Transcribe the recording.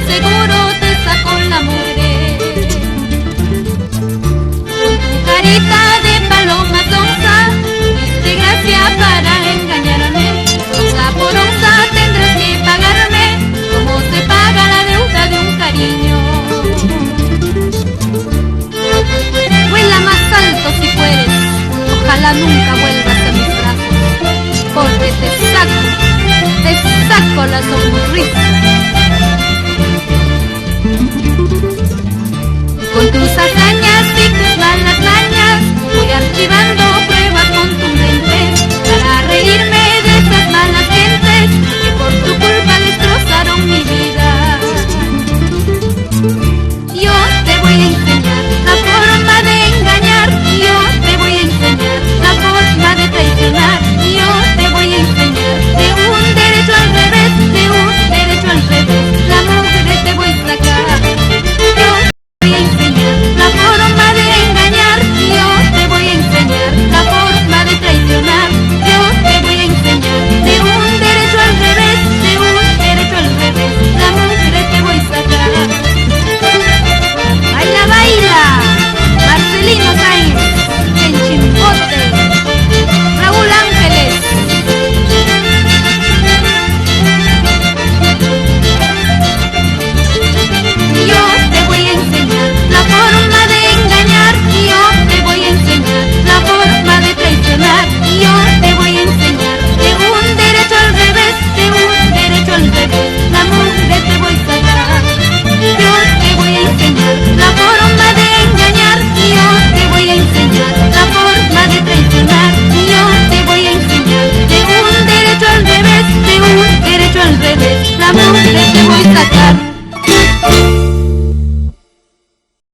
seguro te sacó la mugre. Con tu carita de paloma sonsa, diste gracia para engañarme. Onza por onza tendrás que pagarme, como se paga la deuda de un cariño. Vuela más alto si puedes, ojalá nunca vuelvas a mis brazos, porque te saco la sonrisa. Con tus hazañas y tus malas mañas voy archivando pruebas contundentes para reírme de esas malas gentes que por tu culpa destrozaron mi vida. Yo te voy a enseñar la forma de engañar, yo te voy a enseñar la forma de traicionar, yo te voy a enseñar de un derecho al revés, de un derecho al revés, la mugre te voy a sacar. Yo te voy a enseñar la forma de engañar, yo te voy a enseñar la forma de traicionar, yo te voy a enseñar de un derecho al revés, de un derecho al revés, la mugre te voy a sacar. ¡Baila, baila! Marcelino Sáenz, en Chimbote, Raúl Ángeles. Yo te voy a enseñar la forma de engañar, yo te voy a enseñar la forma de traicionar, yo te voy a enseñar de un derecho al revés, de un derecho al revés, la mugre te voy a sacar. Yo te voy a enseñar la forma de engañar, yo te voy a enseñar la forma de traicionar, yo te voy a enseñar de un derecho al revés, de un derecho al revés, la mugre te voy a sacar.